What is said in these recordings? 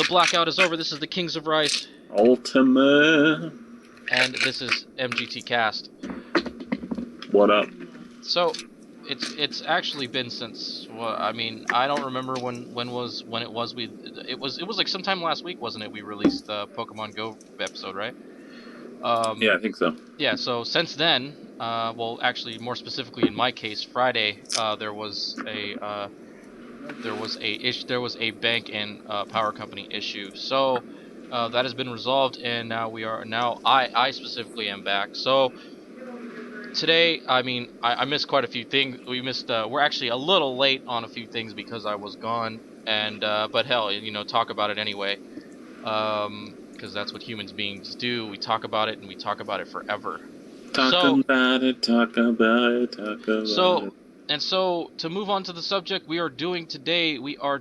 The blackout is over. This is the Kings of Rice. Ultimate. And this is MGT Cast. What up? So, it's actually been since, well, I mean, I don't remember when it was it was like sometime last week, wasn't it? We released the Pokemon Go episode, right? Yeah, I think so. Yeah, so since then, well, actually, more specifically in my case, Friday, there was a bank and power company issue. So that has been resolved, and now I specifically am back. So today, I mean, I missed quite a few things. We're actually a little late on a few things because I was gone, and but hell, talk about it anyway. Because that's what human beings do. We talk about it, and we talk about it forever. Talk about it. So to move on to the subject we are doing today, we're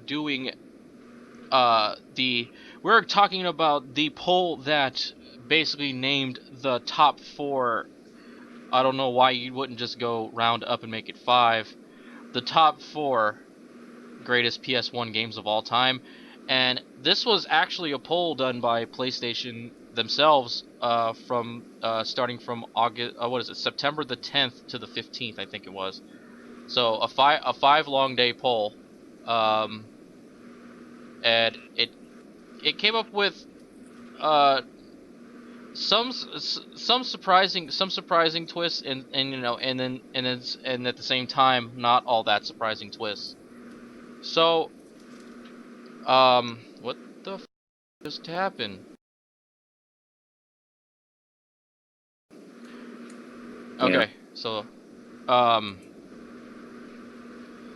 talking about the poll that basically named the top 4. I don't know why you wouldn't just go round up and make it 5. The top 4 greatest PS1 games of all time. And this was actually a poll done by PlayStation themselves, starting from September the 10th to the 15th, I think it was. So a 5 long day poll, and it came up with some surprising twists, and at the same time not all that surprising twists. So what the f just happened? Okay, yeah.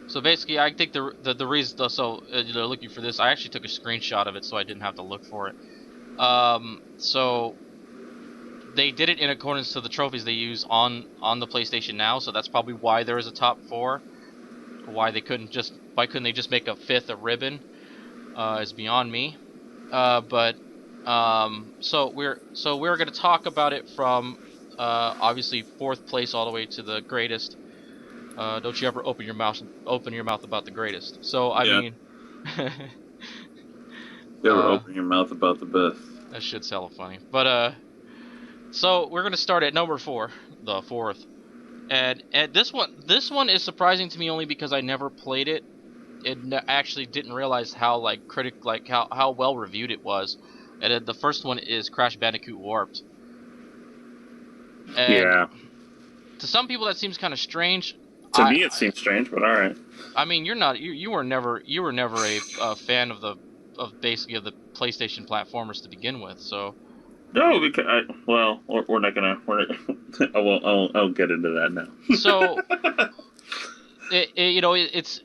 So basically, I think the reason, they're looking for this, I actually took a screenshot of it so I didn't have to look for it. So they did it in accordance to the trophies they use on the PlayStation Now, so that's probably why there is a top 4. Why couldn't they just make a 5th a ribbon is beyond me. So we're gonna talk about it from obviously 4th place all the way to the greatest. Don't you ever open your mouth about the greatest. So I mean, you ever open your mouth about the best? That shit's hella funny. But so we're gonna start at number 4, the 4th, and this one is surprising to me only because I never played it. Actually didn't realize how how well reviewed it was. And the first one is Crash Bandicoot Warped. And yeah. To some people that seems kind of strange. To me it seems strange, but all right. I mean, you were never a fan of the PlayStation platformers to begin with, so. No, because we're not gonna. I won't get into that now. So, it's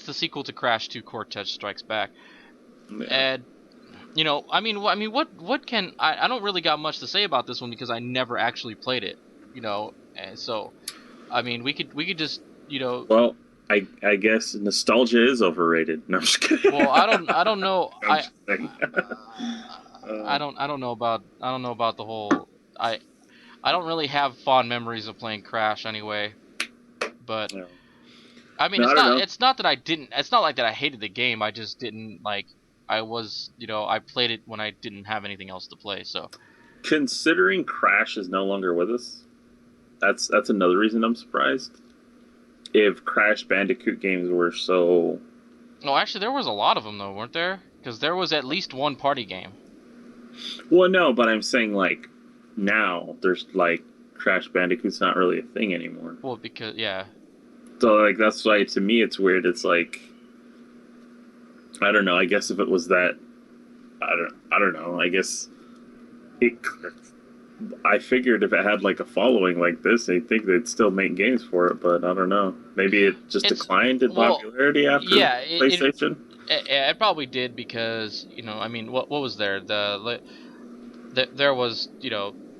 the sequel to Crash 2: Cortex Strikes Back, yeah. And I mean, what can I don't really got much to say about this one because I never actually played it, and so, I mean, we could just, Well, I guess nostalgia is overrated. No, I'm just kidding. Well, I don't know. I don't know about the whole. I don't really have fond memories of playing Crash anyway. But no. I mean, it's not that I didn't. It's not like that I hated the game. I just didn't like. I played it when I didn't have anything else to play. So, considering Crash is no longer with us, that's another reason I'm surprised. If Crash Bandicoot games were so... No, actually, there was a lot of them, though, weren't there? Because there was at least one party game. Well, no, but I'm saying, like, now, there's, like, Crash Bandicoot's not really a thing anymore. Well, because, yeah. So, like, that's why, to me, it's weird. It's like... I don't know. I guess if it was that... I don't know. I guess... I figured if it had like a following like this, I think they'd still make games for it, but I don't know. Maybe it just declined in popularity after PlayStation. It probably did because I mean, what was there? There was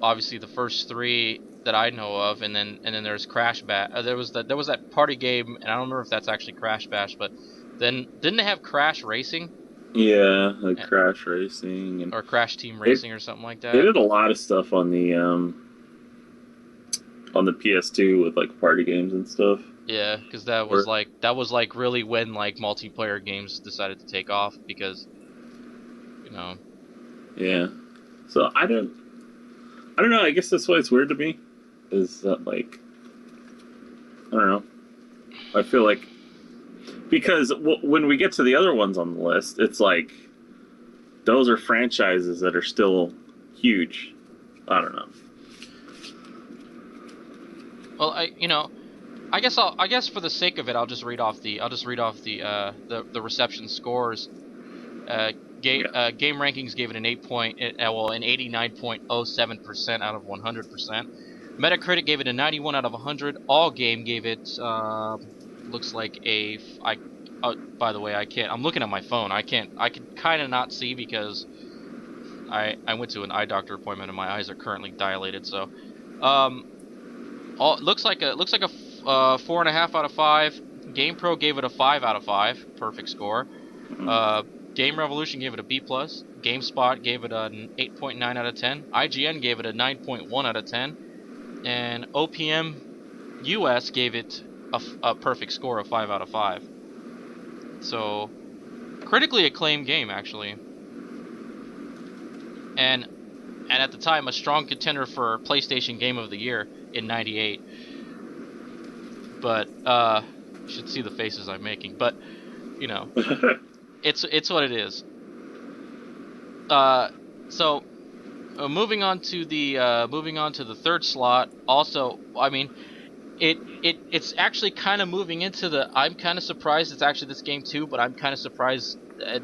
obviously the first 3 that I know of, and then there's Crash Bash. There was that party game, and I don't remember if that's actually Crash Bash, but then didn't they have Crash Racing? Yeah, like Crash Racing or Crash Team Racing or something like that. They did a lot of stuff on the PS2 with like party games and stuff. Yeah, because that was like really when like multiplayer games decided to take off, because Yeah. So I don't know. I guess that's why it's weird to me. Is that like I don't know. I feel like because when we get to the other ones on the list, it's like those are franchises that are still huge. I don't know. Well, I guess for the sake of it, I'll just read off the reception scores. Game rankings gave it an 89.07% out of 100%. Metacritic gave it a 91 out of 100. All Game gave it looks like by the way, I'm looking at my phone. I can kind of not see because I went to an eye doctor appointment and my eyes are currently dilated. So looks like a 4.5 out of 5. GamePro gave it a 5 out of 5, perfect score. Game Revolution gave it a B+. GameSpot gave it an 8.9 out of 10. IGN gave it a 9.1 out of 10. And OPM US gave it a perfect score of 5 out of 5. So, critically acclaimed game, actually. And at the time, a strong contender for PlayStation Game of the Year in '98. But you should see the faces I'm making. But it's what it is. So moving on to the third slot. Also, I mean, it's actually kind of moving into the. I'm kind of surprised it's actually this game too, but I'm kind of surprised.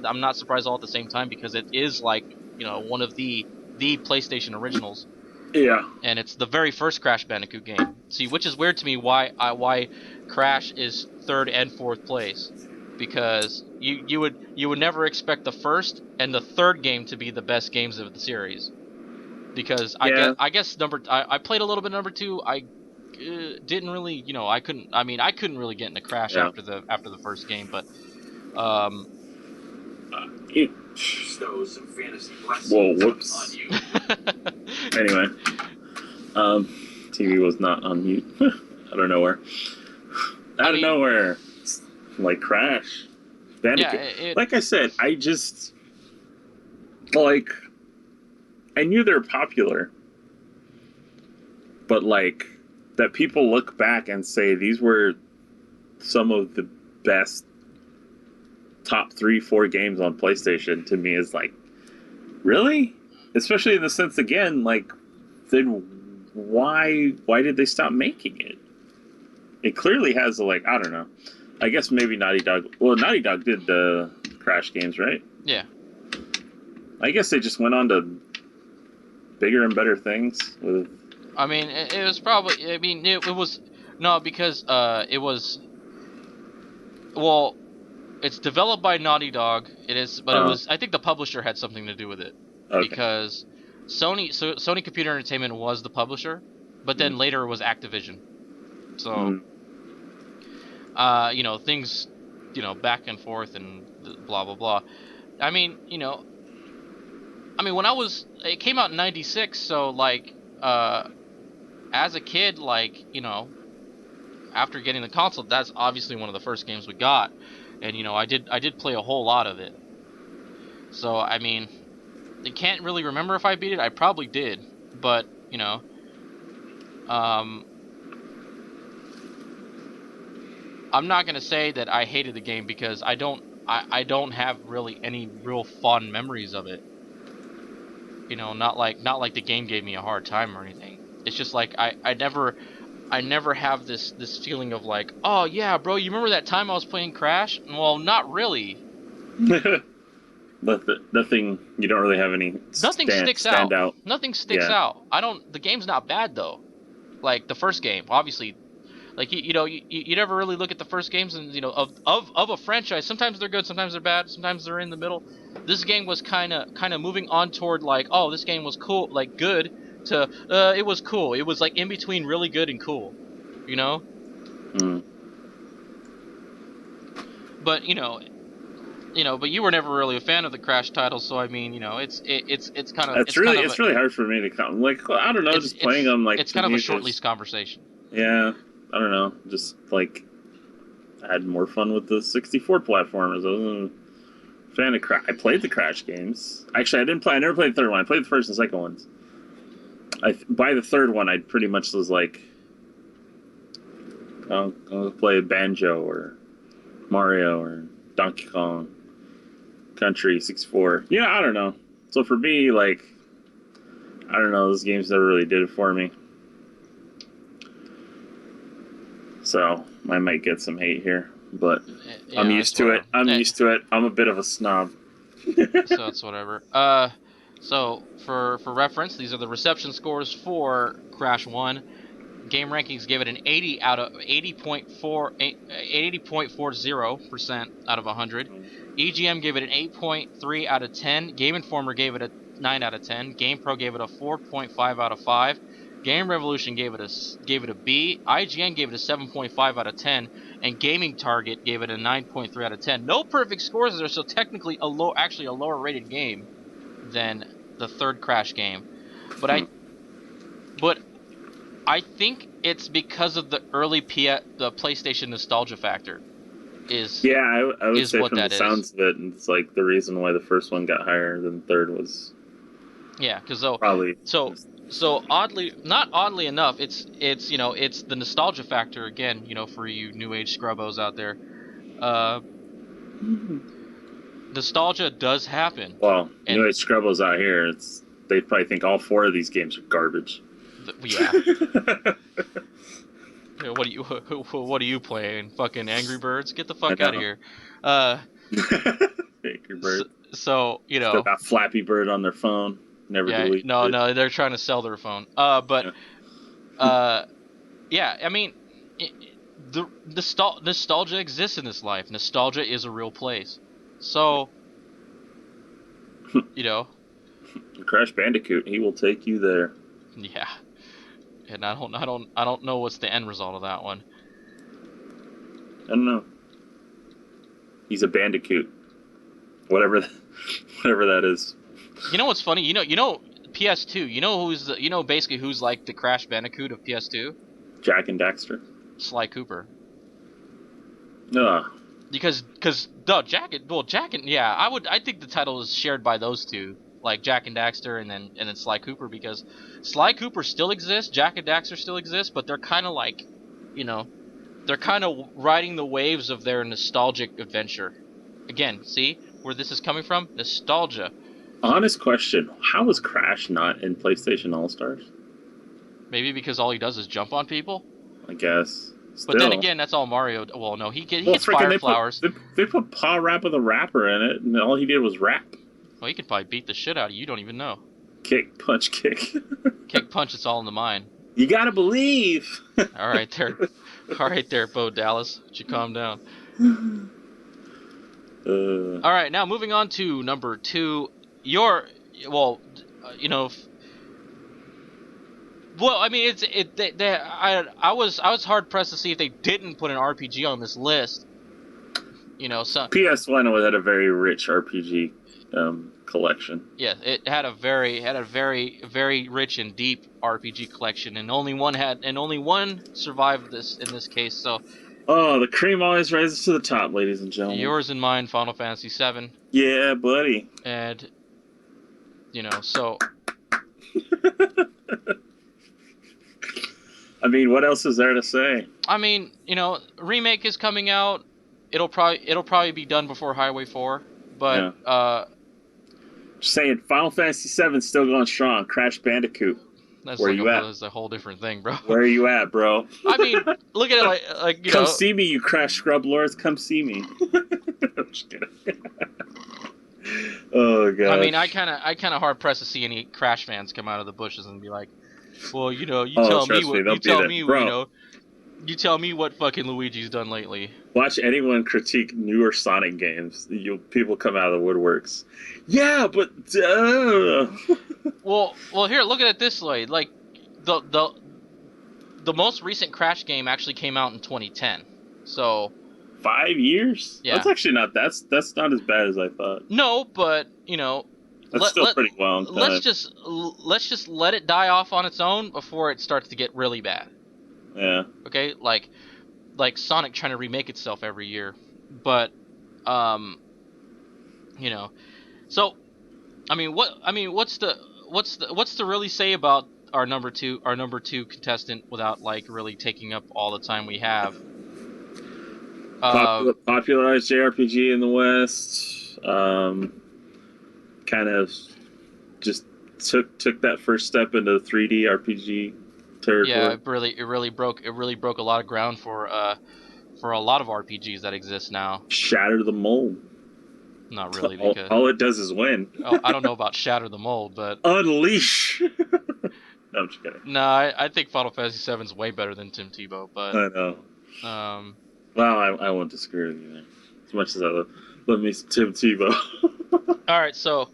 I'm not surprised all at the same time because it is like one of the PlayStation originals. Yeah. And it's the very first Crash Bandicoot game. See, which is weird to me why Crash is third and fourth place, because you would never expect the first and the third game to be the best games of the series. Because I guess I played a little bit of number 2. I didn't really I couldn't really get into Crash after the first game, but it bestows some fantasy blessings whoa, whoops. on you. Anyway, TV was not on mute. Out of nowhere. Out of nowhere. Like Crash. Bandicoot. Yeah, like I said, I just like I knew they're popular, but like that people look back and say these were some of the best top 3-4 games on PlayStation, to me is like, really? Especially in the sense, again, like, then why did they stop making it? It clearly has like, I don't know. I guess maybe Naughty Dog. Well, Naughty Dog did the Crash games, right? Yeah. I guess they just went on to bigger and better things with. I mean, it was probably. I mean, it was no, because it was. Well, it's developed by Naughty Dog. It is, but it was. I think the publisher had something to do with it, because Sony Computer Entertainment was the publisher, but then later it was Activision. So, things, back and forth and blah blah blah. I mean, when it came out in '96, so like, as a kid, like, after getting the console, that's obviously one of the first games we got, and I did play a whole lot of it. So I mean, I can't really remember if I beat it. I probably did, but I'm not gonna say that I hated the game, because I don't have really any real fond memories of it. Not like the game gave me a hard time or anything. It's just like I never have this feeling of like, oh yeah, bro, you remember that time I was playing Crash? Well, not really. Nothing. You don't really have any. Nothing sticks out. Nothing sticks out. The game's not bad though. Like the first game, obviously. Like you never really look at the first games and of a franchise. Sometimes they're good, sometimes they're bad, sometimes they're in the middle. This game was kind of moving on toward like, oh, this game was cool, like good, to it was cool. It was like in between really good and cool, But but you were never really a fan of the Crash titles, so I mean, it's kind of it's really hard for me to come. Like, I don't know, just playing them like it's kind of a short lease conversation. Yeah, I don't know, just like I had more fun with the 64 platformers. I wasn't Fan of Crash. I played the Crash games. Actually, I didn't play. I never played the third one. I played the first and second ones. By the third one, I pretty much was like, I'll play Banjo or Mario or Donkey Kong Country 64. Yeah, I don't know. So for me, like, I don't know. Those games never really did it for me. So I might get some hate here, but Yeah, I'm used to it. I'm used to it. I'm a bit of a snob. So it's whatever. So for reference, these are the reception scores for Crash 1. Game Rankings gave it an 80 out of 80.40% out of 100. EGM gave it an 8.3 out of 10. Game Informer gave it a 9 out of 10. GamePro gave it a 4.5 out of 5. Game Revolution gave it a B. IGN gave it a 7.5 out of 10, and Gaming Target gave it a 9.3 out of 10. No perfect scores there, so technically a lower rated game than the third Crash game. But I think it's because of the early the PlayStation nostalgia factor. Yeah, I would say what from the that is. sounds of it, it's like the reason why the first one got higher than the third was. Yeah, because probably. So not oddly enough, it's the nostalgia factor again. For you new age scrubbos out there, nostalgia does happen. Well, new age scrubbos out here, they probably think all 4 of these games are garbage. Yeah. What are you playing? Fucking Angry Birds? Get the fuck out of here. Angry Bird. So Still got Flappy Bird on their phone. Never deleted it. No, they're trying to sell their phone. I mean, the nostalgia exists in this life. Nostalgia is a real place. So, Crash Bandicoot, he will take you there. Yeah. And I don't know what's the end result of that one. I don't know. He's a bandicoot. Whatever that is. You know what's funny? You know PS2. You know basically who's like the Crash Bandicoot of PS2? Jak and Daxter. Sly Cooper. Ugh. Because Jak and I think the title is shared by those two, like Jak and Daxter and then Sly Cooper, because Sly Cooper still exists, Jak and Daxter still exist, but they're kind of like, they're kind of riding the waves of their nostalgic adventure. Again, see where this is coming from? Nostalgia. Honest question: how was Crash not in PlayStation All-Stars? Maybe because all he does is jump on people. I guess. Still. But then again, that's all Mario. Well, no, he gets fire flowers. They put Paw Rap with a rapper in it, and all he did was rap. Well, he could probably beat the shit out of you. You don't even know. Kick, punch, kick. Kick, punch. It's all in the mind. You gotta believe. All right, there, Bo Dallas. Would you calm down? All right, now moving on to number 2. Well, I mean, I was hard pressed to see if they didn't put an RPG on this list. PS1 had a very rich RPG collection. Yeah, it had a very very rich and deep RPG collection, and only one survived this in this case. So. Oh, the cream always rises to the top, ladies and gentlemen. Yours and mine, Final Fantasy VII. Yeah, buddy. And so. I mean, what else is there to say? I mean, remake is coming out. It'll probably be done before Highway 4, but just saying, Final Fantasy VII still going strong. Crash Bandicoot. That's where you at? That's a whole different thing, bro. Where are you at, bro? I mean, look at it like come see me, you Crash Scrub Lords. Come see me. I'm just kidding. Oh god. I mean, I kind of hard pressed to see any Crash fans come out of the bushes and be like, well, you tell me what fucking Luigi's done lately. Watch anyone critique newer Sonic games. People come out of the woodworks. Yeah, but well, here, look at it this way. Like the most recent Crash game actually came out in 2010. So 5 years? Yeah. That's actually not that's not as bad as I thought. No, but that's still pretty well. Let's just let it die off on its own before it starts to get really bad. Yeah. Okay, like Sonic trying to remake itself every year, but You know, so what's to really say about our number two contestant without like really taking up all the time we have? Popularized JRPG in the West. Kind of just took that first step into 3D RPG territory. Yeah, it really broke a lot of ground for a lot of RPGs that exist now. Shatter the mold. Not really, all, because all it does is win. I don't know about Shatter the Mold, but Unleash. No, I'm just kidding. no, I think Final Fantasy VII is way better than Tim Tebow, but I know. Well, I won't disagree with you there. As much as I love me some Tim Tebow. All right, so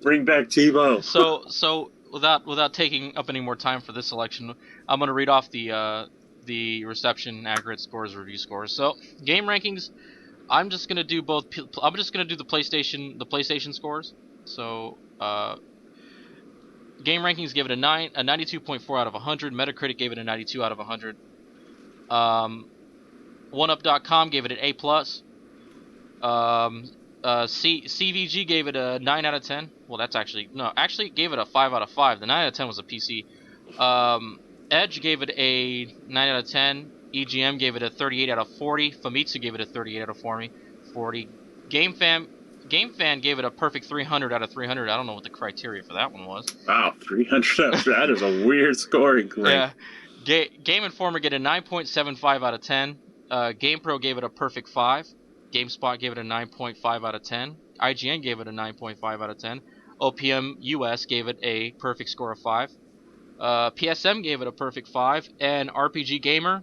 bring back Tebow. So without taking up any more time for this selection, I'm gonna read off the reception, aggregate scores, review scores. So game rankings, I'm just gonna do both. I'm just gonna do the PlayStation scores. So game rankings give it a 92.4 out of 100. Metacritic gave it a 92 out of 100. OneUp.com gave it an A+. CVG gave it a 9 out of 10. Well, that's actually gave it a 5 out of 5. The 9 out of 10 was a PC. Edge gave it a 9 out of 10. EGM gave it a 38 out of 40. Famitsu gave it a 38 out of 40. GameFan gave it a perfect 300 out of 300. I don't know what the criteria for that one was. Wow, 300. That is a weird scoring. Yeah. Game Informer gave it a 9.75 out of 10. GamePro gave it a perfect 5. GameSpot gave it a 9.5 out of 10. IGN gave it a 9.5 out of 10. OPM US gave it a perfect score of 5. PSM gave it a perfect 5. And RPG Gamer,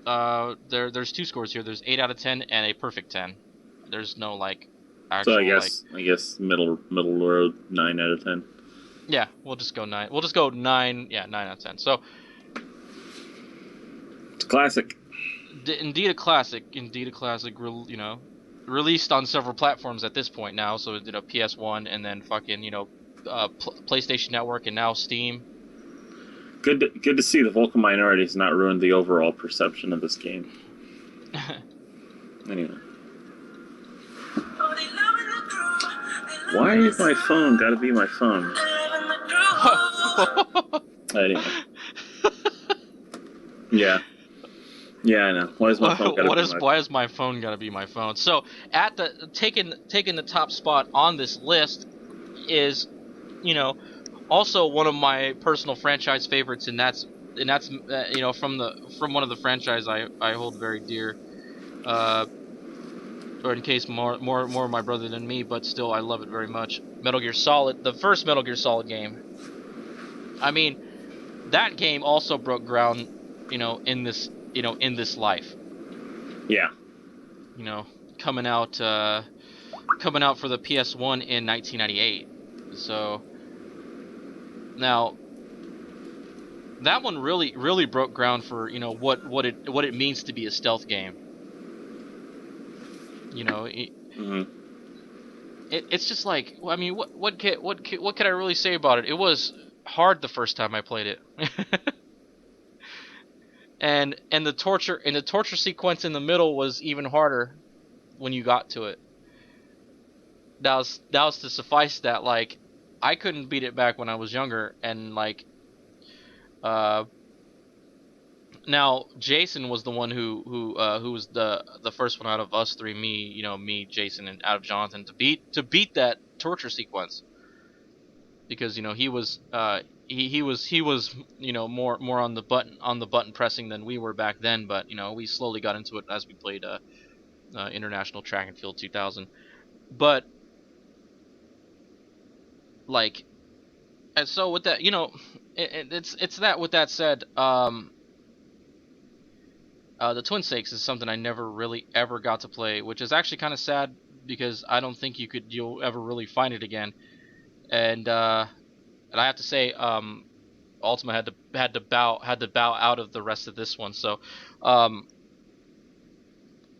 there's two scores here. There's 8 out of 10 and a perfect 10. There's no like actual. So I guess middle road, 9 out of 10. Yeah, we'll just go 9. We'll just go 9. Yeah, 9 out of 10. So it's a classic. Indeed a classic. Released on several platforms at this point now. So PS1 and then fucking PlayStation Network and now Steam. Good to see the vocal minorities not ruined the overall perception of this game. Anyway. Why is my phone gotta be my phone? Anyway. Yeah. Yeah, I know. Why is my phone gotta be my phone? Why is my phone gotta be my phone? So at the taking the top spot on this list is, also one of my personal franchise favorites, and that's from one of the franchise I hold very dear. Or in case more my brother than me, but still I love it very much. Metal Gear Solid, the first Metal Gear Solid game. I mean, that game also broke ground, in this life. Yeah. Coming out for the PS1 in 1998. So now that one really broke ground for what it means to be a stealth game. It's just like, I mean, what could I really say about it? It was hard the first time I played it. and the torture sequence in the middle was even harder when you got to it. That was to suffice that, like, I couldn't beat it back when I was younger, and like now Jason was the one who was the first one out of us three, me, Jason, and out of Jonathan, to beat that torture sequence, because he was more on the button pressing than we were back then, but we slowly got into it as we played International Track and Field 2000. But like, and so with that, it's that. With that said, the Twin Stakes is something I never really ever got to play, which is actually kind of sad, because I don't think you'll ever really find it again. And I have to say, Ultima had to bow out of the rest of this one. So,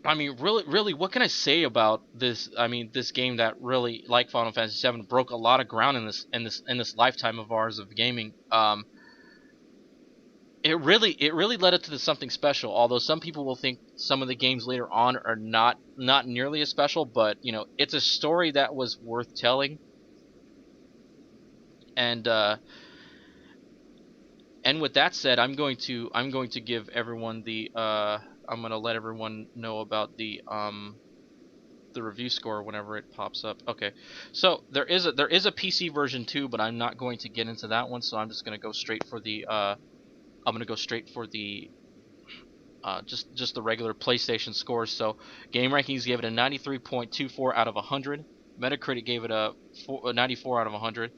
I mean, really, what can I say about this? I mean, this game that really, like Final Fantasy VII, broke a lot of ground in this lifetime of ours of gaming. It it really led it to something special. Although some people will think some of the games later on are not nearly as special, but it's a story that was worth telling. And with that said, I'm going to give everyone I'm going to let everyone know about the review score whenever it pops up. Okay, so there is a PC version too, but I'm not going to get into that one. So I'm just going to go straight for the I'm going to go straight for the just the regular PlayStation scores. So Game Rankings gave it a 93.24 out of 100. Metacritic gave it a 94 out of 100.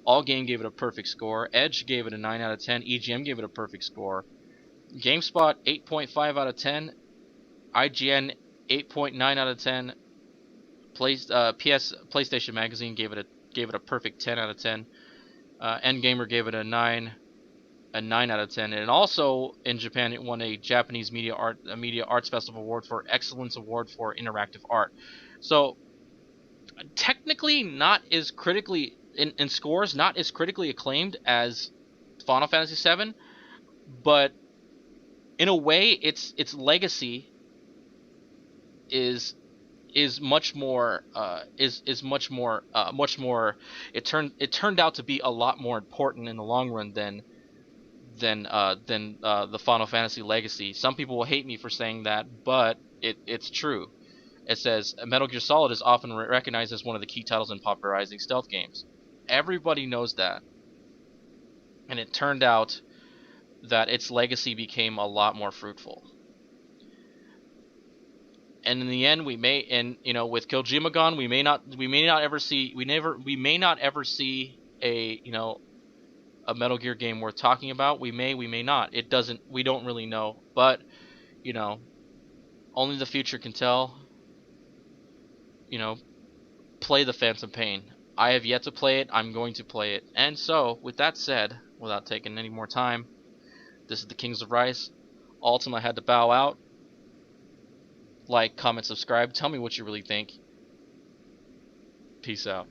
All Game gave it a perfect score. Edge gave it a 9 out of 10. EGM gave it a perfect score. GameSpot 8.5 out of 10. IGN 8.9 out of 10. PlayStation Magazine gave it a perfect 10 out of 10. Endgamer gave it a 9 out of 10. And also in Japan, it won a Japanese Media Arts Festival Award for Excellence Award for Interactive Art. So technically, not as critically in scores, not as critically acclaimed as Final Fantasy VII, but in a way, its legacy is much more much more. It turned out to be a lot more important in the long run than the Final Fantasy legacy. Some people will hate me for saying that, but it's true. It says Metal Gear Solid is often recognized as one of the key titles in popularizing stealth games. Everybody knows that, and it turned out that its legacy became a lot more fruitful. And in the end, with Kojima gone, we may not ever see a Metal Gear game worth talking about. We may not. We don't really know. But, only the future can tell. Play the Phantom Pain. I have yet to play it. I'm going to play it. And so, with that said, without taking any more time, this is the Kings of Rice. Ultima had to bow out. Like, comment, subscribe. Tell me what you really think. Peace out.